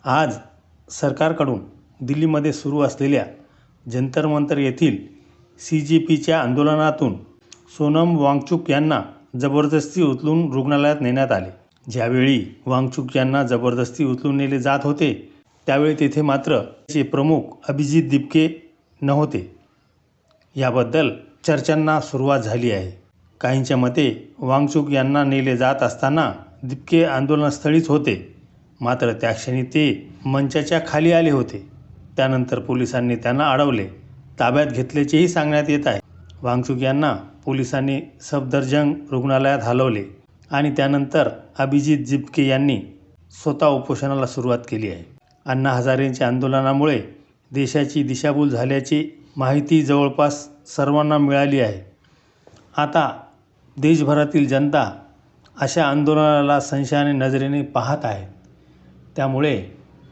आज सरकारकडून दिल्लीमध्ये सुरू असलेल्या जंतर मंतर येथील CJPच्या आंदोलनातून सोनम वांगचुक यांना जबरदस्ती उचलून रुग्णालयात नेण्यात आले। ज्यावेळी वांगचुक यांना जबरदस्ती उचलून नेले जात होते त्यावेळी तेथे मात्र त्याचे प्रमुख अभिजित दिपके नव्हते। याबद्दल चर्चांना सुरुवात झाली आहे। काहींच्या मते वांगचुक यांना नेले जात असताना दिपके आंदोलनस्थळीच होते, मात्र त्या क्षणी ते मंचाच्या खाली आले होते। त्यानंतर पोलिसांनी त्यांना अडवले, ताब्यात घेतल्याचेही सांगण्यात येत आहे। वांगचुक यांना पोलिसांनी सफदरजंग रुग्णालयात हलवले आणि त्यानंतर अभिजित दिपके यांनी स्वतः उपोषणाला सुरुवात केली आहे। अण्णा हजारेंच्या आंदोलनामुळे देशाची दिशाभूल झाल्याची माहिती जवळपास सर्वांना मिळाली आहे। आता देशभरातील जनता अशा आंदोलनाला संशयाने नजरेने पाहत आहे। त्यामुळे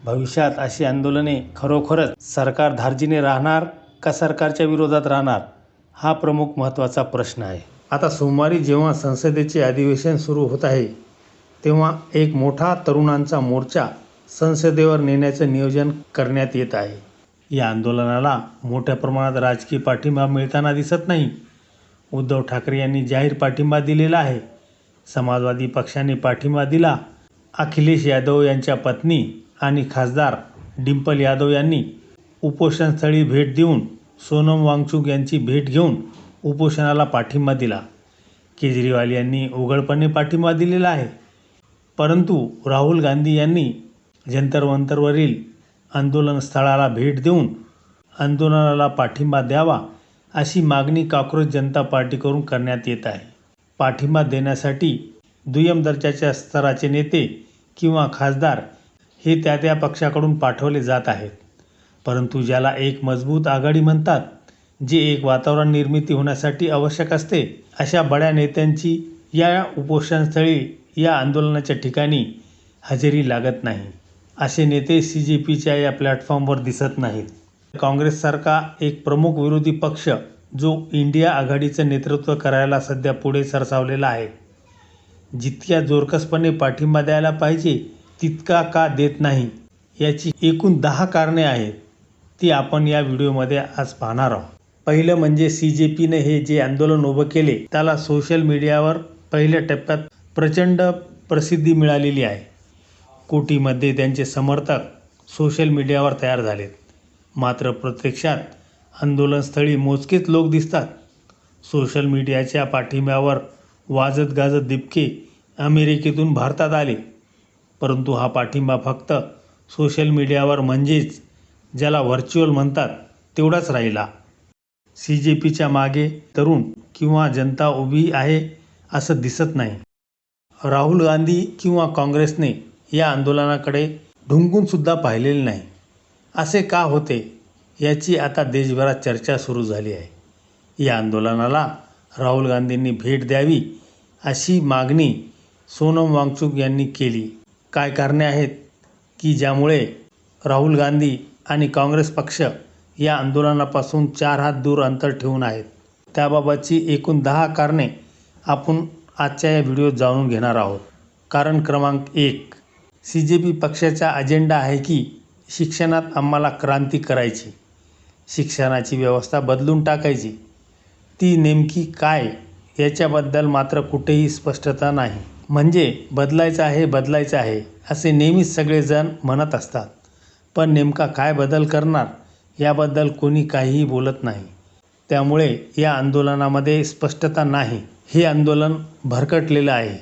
भविष्यात अशी आंदोलने खरोखरच सरकार धार्जिने राहणार का सरकारच्या विरोधात राहणार, हा प्रमुख महत्त्वाचा प्रश्न आहे। आता सोमवारी जेव्हा संसदेचे अधिवेशन सुरू होत आहे तेव्हा एक मोठा तरुणांचा मोर्चा संसदेवर नेण्याचं नियोजन करण्यात येत आहे। या आंदोलनाला मोठ्या प्रमाणात राजकीय पाठिंबा मिळताना दिसत नाही। उद्धव ठाकरे यांनी जाहीर पाठिंबा दिलेला आहे। समाजवादी पक्षाने पाठिंबा दिला। अखिलेश यादव यांच्या पत्नी आणि खासदार डिंपल यादव यांनी उपोषणस्थळी भेट देऊन सोनम वांगचुक यांची भेट घेऊन उपोषणाला पाठिंबा दिला। केजरीवाल यांनी उघडपणे पाठिंबा दिलेला आहे। परंतु राहुल गांधी यांनी जंतर मंतरवरील आंदोलनस्थळाला भेट देऊन आंदोलनाला पाठिंबा द्यावा अशी मागणी कॉक्रोच जनता पार्टीकडून करण्यात येत आहे। पाठिंबा देण्यासाठी दुय्यम दर्जाच्या स्तराचे नेते किंवा खासदार हे त्या पक्षाकडून पाठवले जात आहेत। परंतु ज्याला एक मजबूत आघाडी म्हणतात, जे एक वातावरण निर्मिती होण्यासाठी आवश्यक असते, अशा बड्या नेत्यांची या उपोषणस्थळी या आंदोलनाच्या ठिकाणी हजेरी लागत नाही। असे नेते CJPच्या या प्लॅटफॉर्मवर दिसत नाहीत। काँग्रेससारखा एक प्रमुख विरोधी पक्ष जो इंडिया आघाडीचं नेतृत्व करायला सध्या पुढे सरसावलेला आहे, जितक्या जोरकसपणे पाठिंबा द्यायला पाहिजे तितका का देत नाही याची एकूण 10 कारणे आहेत। ती आपण या व्हिडिओमध्ये आज पाहणार आहोत। पहिलं म्हणजे CJPने हे जे आंदोलन उभं केले त्याला सोशल मीडियावर पहिल्या टप्प्यात प्रचंड प्रसिद्धी मिळालेली आहे। कोटीमध्ये त्यांचे समर्थक सोशल मीडियावर तयार झालेत, मात्र प्रत्यक्षात आंदोलनस्थळी मोजकेच लोक दिसतात। सोशल मीडियाच्या पाठिंब्यावर वाजत गाजत दिपके अमेरिकेतून भारतात आले, परंतु हा पाठिंबा फक्त सोशल मीडियावर म्हणजेच ज्याला व्हर्च्युअल म्हणतात तेवढाच राहिला। CJPच्या मागे तरुण किंवा जनता उभी आहे असं दिसत नाही। राहुल गांधी किंवा काँग्रेसने या आंदोलनाकडे ढुंकून सुद्धा पाहिलेले नाही। असे का होते याची आता देशभरात चर्चा सुरू झाली आहे। या आंदोलनाला राहुल गांधींनी भेट द्यावी अशी मागणी सोनम वांगचुक यांनी केली। काय कारणे आहेत की ज्यामुळे राहुल गांधी आणि काँग्रेस पक्ष या आंदोलनापासून 4 हात दूर अंतर ठेवून आहेत, त्याबाबतची एकूण 10 कारणे आपण आजच्या या व्हिडिओत जाणून घेणार आहोत। कारण क्रमांक 1, CJP पक्षाचा अजेंडा आहे की शिक्षणात आम्हाला क्रांती करायची, शिक्षणाची व्यवस्था बदलून टाकायची। ती नेमकी काय याच्याबद्दल मात्र कुठेही स्पष्टता नाही। म्हणजे बदलायचं आहे असे नेहमीच सगळेजण म्हणत असतात, पण नेमका काय बदल करणार याबद्दल कोणी काहीही बोलत नाही। त्यामुळे या आंदोलनामध्ये स्पष्टता नाही। हे आंदोलन भरकटलेलं आहे।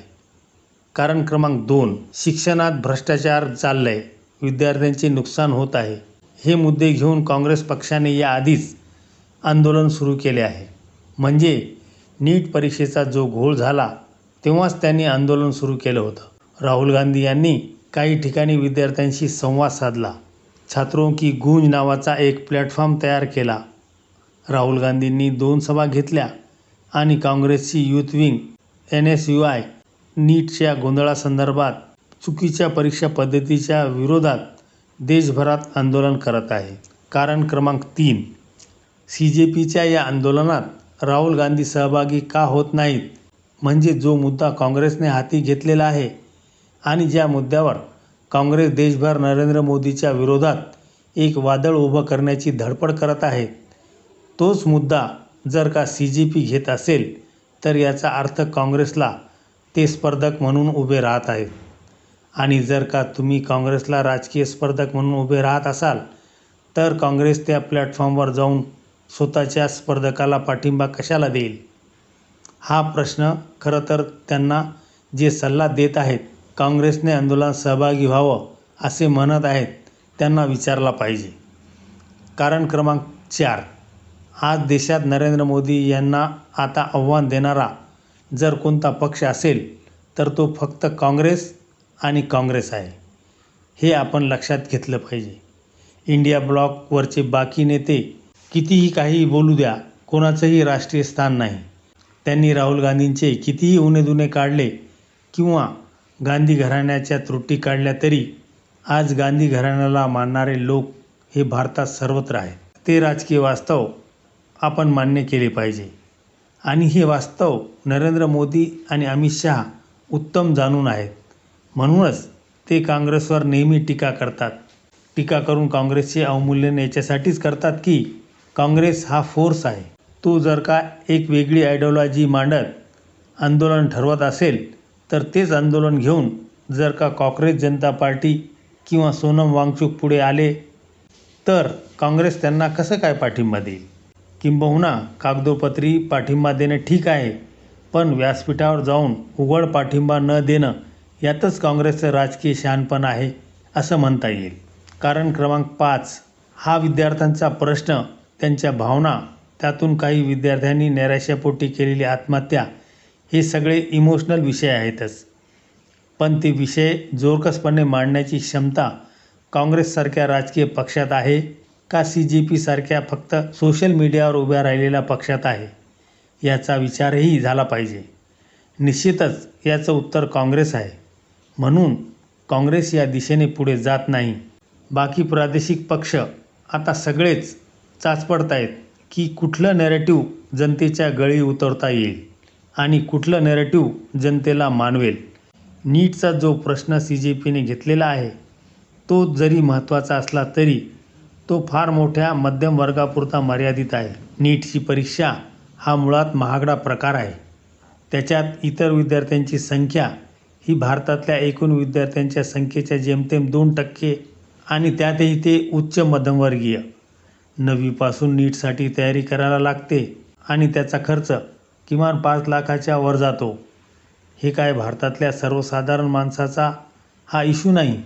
कारण क्रमांक 2, शिक्षणात भ्रष्टाचार चाललाय, विद्यार्थ्यांचे नुकसान होत आहे। हे मुद्दे घेऊन काँग्रेस पक्षाने याआधीच आंदोलन सुरू केले आहे। म्हणजे नीट परीक्षेचा जो घोळ झाला तेव्हाच त्यांनी आंदोलन सुरू केलं होतं। राहुल गांधी यांनी काही ठिकाणी विद्यार्थ्यांशी संवाद साधला। छात्रों की गूंज नावाचा एक प्लॅटफॉर्म तयार केला। राहुल गांधींनी 2 सभा घेतल्या आणि काँग्रेसची युथ विंग NSUI नीटच्या गोंधळासंदर्भात चुकीच्या परीक्षा पद्धतीच्या विरोधात देशभरात आंदोलन करत आहे। कारण क्रमांक 3, CJPच्या या आंदोलनात राहुल गांधी सहभागी का होत नाहीत, म्हणजे जो मुद्दा काँग्रेसने हाती घेतलेला आहे आणि ज्या मुद्द्यावर काँग्रेस देशभर नरेंद्र मोदीच्या विरोधात एक वादळ उभं करण्याची धडपड करत आहे. तोच मुद्दा जर का CJP घेत असेल तर याचा अर्थ काँग्रेसला ते स्पर्धक म्हणून उभे राहत आहेत. आणि जर का तुम्ही काँग्रेसला राजकीय स्पर्धक म्हणून उभे राहत असाल तर काँग्रेस त्या प्लॅटफॉर्मवर जाऊन स्वतःच्या स्पर्धकाला पाठिंबा कशाला देईल? हा प्रश्न खरं तर त्यांना जे सल्ला देत आहेत, काँग्रेसने आंदोलनात सहभागी व्हावं असे म्हणत आहेत, त्यांना विचारला पाहिजे. कारण क्रमांक 4, आज देशात नरेंद्र मोदी यांना आता आव्हान देणारा जर कोणता पक्ष असेल तर तो फक्त काँग्रेस आणि काँग्रेस आहे. हे आपण लक्षात घेतलं पाहिजे. इंडिया ब्लॉकवरचे बाकी नेते कितीही काही बोलू द्या, कोणाचंही राष्ट्रीय स्थान नाही. त्यांनी राहुल गांधींचे कितीही उणेधुणे काढले किंवा गांधी घराण्याच्या त्रुटी काढल्या तरी आज गांधी घराण्याला मानणारे लोक हे भारतात सर्वत्र आहेत. ते राजकीय वास्तव आपण मान्य केले पाहिजे. आणि हे वास्तव नरेंद्र मोदी आणि अमित शहा उत्तम जाणून आहेत. म्हणूनच ते काँग्रेसवर नेहमी टीका करतात. टीका करून काँग्रेसचे अवमूल्यन याच्यासाठीच करतात की काँग्रेस हा फोर्स आहे. तो जर का एक वेगळी आयडिओलॉजी मांडत आंदोलन ठरवत असेल तर तेच आंदोलन घेऊन जर का कॉंग्रेस जनता पार्टी किंवा सोनम वांगचुक पुढे आले तर काँग्रेस त्यांना कसं काय पाठिंबा देईल? किंबहुना कागदोपत्री पाठिंबा देणं ठीक आहे, पण व्यासपीठावर जाऊन उघड पाठिंबा न देणं यातच काँग्रेसचं राजकीय शहाणपण आहे असं म्हणता येईल. कारण क्रमांक 5, हा विद्यार्थ्यांचा प्रश्न, त्यांच्या भावना, त्यातून काही विद्यार्थ्यांनी नैराश्यापोटी केलेली आत्महत्या हे सगळे इमोशनल विषय आहेतच. पण ते विषय जोरकसपणे मांडण्याची क्षमता काँग्रेससारख्या राजकीय पक्षात आहे का CJP सारख्या फक्त सोशल मीडियावर उभ्या राहिलेल्या पक्षात आहे? याचा विचारही झाला पाहिजे. निश्चितच याचं उत्तर काँग्रेस आहे. म्हणून काँग्रेस या दिशेने पुढे जात नाही. बाकी प्रादेशिक पक्ष आता सगळेच चाचपडत आहेत की कुठलं नॅरेटिव्ह जनतेच्या गळी उतरवता येईल आणि कुठलं नॅरेटिव्ह जनतेला मानवेल. नीटचा जो प्रश्न CJPने घेतलेला आहे तो जरी महत्त्वाचा असला तरी तो फार मोठ्या मध्यम वर्गापुरता मर्यादित आहे. नीटची परीक्षा हा मुळात महागडा प्रकार आहे. त्याच्यात इतर विद्यार्थ्यांची संख्या ही भारतातल्या एकूण विद्यार्थ्यांच्या संख्येच्या जेमतेम 2% आणि त्यातही ते उच्च मध्यमवर्गीय. 9वीपासून नीटसाठी तयारी करायला लागते आणि त्याचा खर्च किमान 5 लाखाच्या वर जातो. हे काय भारतातल्या सर्वसाधारण माणसाचा हा इश्यू नाही.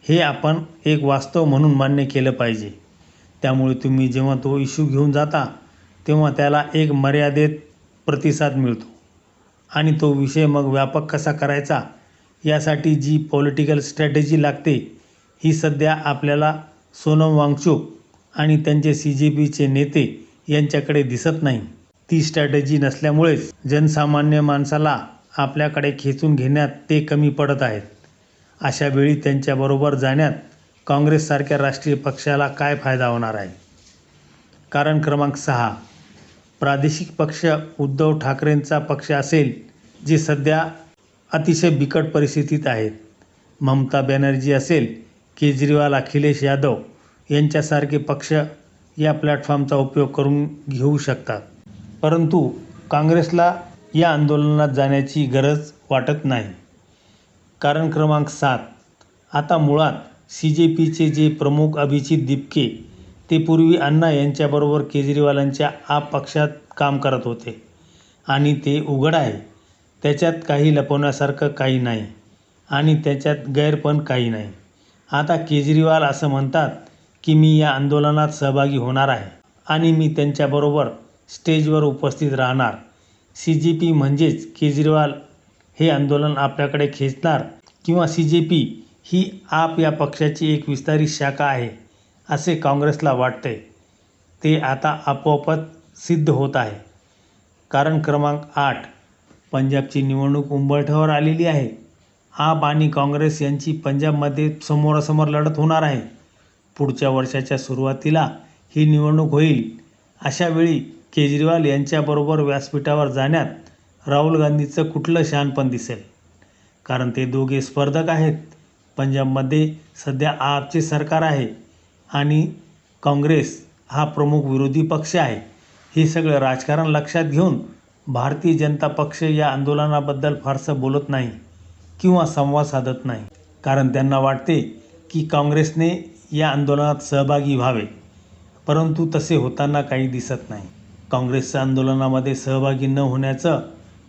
हे आपण एक वास्तव म्हणून मान्य केलं पाहिजे. त्यामुळे तुम्ही जेव्हा तो इश्यू घेऊन जाता तेव्हा त्याला एक मर्यादेत प्रतिसाद मिळतो आणि तो विषय मग व्यापक कसा करायचा यासाठी जी पॉलिटिकल स्ट्रॅटेजी लागते ही सध्या आपल्याला सोनम वांगचुक आणि त्यांचे CJPचे नेते यांच्याकडे दिसत नाही. ती स्ट्रॅटेजी नसल्यामुळेच जनसामान्य माणसाला आपल्याकडे खेचून घेण्यात ते कमी पडत आहेत. अशा वेळी त्यांच्याबरोबर जाण्यात काँग्रेससारख्या राष्ट्रीय पक्षाला काय फायदा होणार आहे? कारण क्रमांक 6, प्रादेशिक पक्ष उद्धव ठाकरेंचा पक्ष असेल जे सध्या अतिशय बिकट परिस्थितीत आहेत. ममता बॅनर्जी असेल, केजरीवाल, अखिलेश यादव यांच्यासारखे पक्ष या प्लॅटफॉर्मचा उपयोग करून घेऊ शकतात. परंतु काँग्रेसला या आंदोलनात जाण्याची गरज वाटत नाही. कारण क्रमांक 7, आता मुळात CJPचे जे प्रमुख अभिजित दिपके ते पूर्वी अण्णा यांच्याबरोबर केजरीवालांच्या आप पक्षात काम करत होते आणि ते उघड आहे. त्याच्यात काही लपवण्यासारखं काही नाही आणि त्याच्यात गैर पण काही नाही. आता केजरीवाल असं म्हणतात की मी या आंदोलनात सहभागी होणार आहे आणि मी त्यांच्याबरोबर स्टेजवर उपस्थित राहणार. CJP म्हणजेच केजरीवाल हे आंदोलन आपल्याकडे खेचणार किंवा CJP ही आप या पक्षाची एक विस्तारित शाखा आहे असे काँग्रेसला वाटते. ते आता आपोआपच सिद्ध होत आहे. कारण क्रमांक 8, पंजाबची निवडणूक उंबरठ्यावर आलेली आहे. आप आणि काँग्रेस यांची पंजाबमध्ये समोरासमोर लढत होणार आहे. पुढच्या वर्षाच्या सुरुवातीला ही निवडणूक होईल. अशा वेळी केजरीवाल यांच्याबरोबर व्यासपीठावर जाण्यात राहुल गांधीचं कुठलं शहाणपण दिसेल? कारण ते दोघे स्पर्धक आहेत. पंजाबमध्ये सध्या आपचे सरकार आहे आणि काँग्रेस हा प्रमुख विरोधी पक्ष आहे. हे सगळं राजकारण लक्षात घेऊन भारतीय जनता पक्ष या आंदोलनाबद्दल फारसं बोलत नाही किंवा संवाद साधत नाही. कारण त्यांना वाटते की काँग्रेसने या आंदोलनात सहभागी व्हावे, परंतु तसे होताना काही दिसत नाही. काँग्रेसच्या आंदोलनामध्ये सहभागी न होण्याचं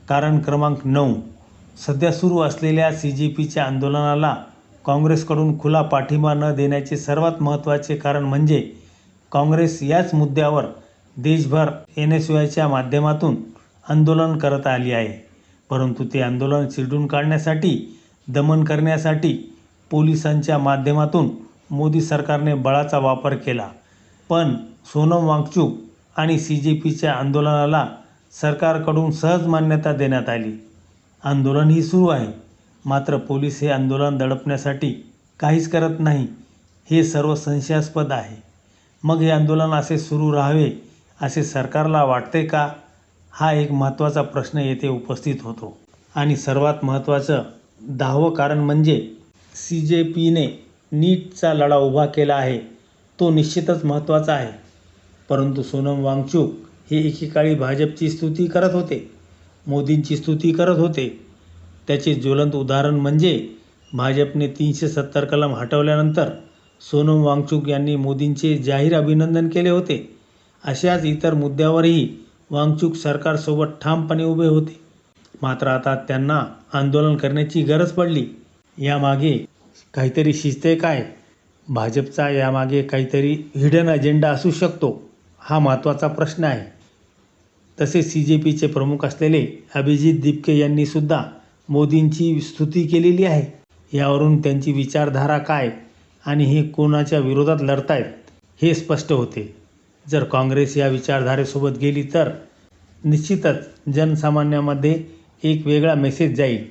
कारण क्रमांक 9. सध्या सुरू असलेल्या CJPच्या आंदोलनाला काँग्रेसकडून खुला पाठिंबा न देण्याचे सर्वात महत्त्वाचे कारण म्हणजे काँग्रेस याच मुद्द्यावर देशभर NSYच्या माध्यमातून आंदोलन करत आली आहे. परंतु ते आंदोलन चिरडून काढण्यासाठी, दमन करण्यासाठी पोलिसांच्या माध्यमातून मोदी सरकारने बळाचा वापर केला. पण सोनम वांगचुक आणि CJPच्या आंदोलनाला सरकारकडून सहज मान्यता देण्यात आली. आंदोलनही सुरू आहे, मात्र पोलीस हे आंदोलन दडपण्यासाठी काहीच करत नाही. हे सर्व संशयास्पद आहे. मग हे आंदोलन असे सुरू राहावे असे सरकारला वाटते का? हा एक महत्त्वाचा प्रश्न येथे उपस्थित होतो. आणि सर्वात महत्त्वाचं 10वं कारण म्हणजे CJPने नीटचा लढा उभा केला आहे. तो निश्चितच महत्त्वाचा आहे. परंतु सोनम वांगचुक हे एकेकाळी भाजपची स्तुती करत होते, मोदींची स्तुती करत होते. त्याचे ज्वलंत उदाहरण म्हणजे भाजपने 370 कलम हटवल्यानंतर सोनम वांगचुक यांनी मोदींचे जाहीर अभिनंदन केले होते. अशाच इतर मुद्द्यावरही वांगचुक सरकारसोबत ठामपणे उभे होते. मात्र आता त्यांना आंदोलन करण्याची गरज पडली. यामागे काहीतरी शिजते काय? भाजपचा यामागे काहीतरी हिडन अजेंडा असू शकतो, हा महत्त्वाचा प्रश्न आहे. तसेच CJPचे प्रमुख असलेले अभिजित दीपके यांनी सुद्धा मोदींची स्तुती केलेली आहे. यावरून त्यांची विचारधारा काय आणि हे कोणाच्या विरोधात लढतायत हे स्पष्ट होते. जर काँग्रेस या विचारधारेसोबत गेली तर निश्चितच जनसामान्यामध्ये एक वेगळा मेसेज जाईल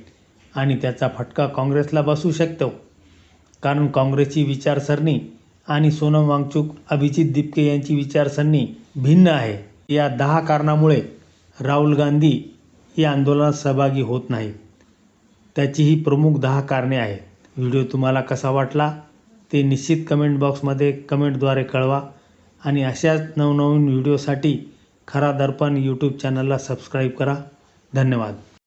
आणि त्याचा फटका काँग्रेसला बसू शकतो. कारण काँग्रेसची विचारसरणी आणि सोनम वांगचुक, अभिजित दीपके यांची विचारसरणी भिन्न आहे. या 10 कारणामुळे राहुल गांधी या आंदोलनात सहभागी होत नाहीत. त्याची ही प्रमुख 10 कारणे आहेत. व्हिडिओ तुम्हाला कसा वाटला ते निश्चित कमेंट बॉक्समध्ये कमेंटद्वारे कळवा आणि अशाच नवनवीन व्हिडिओसाठी खरा दर्पण यूट्यूब चॅनलला सबस्क्राईब करा. धन्यवाद.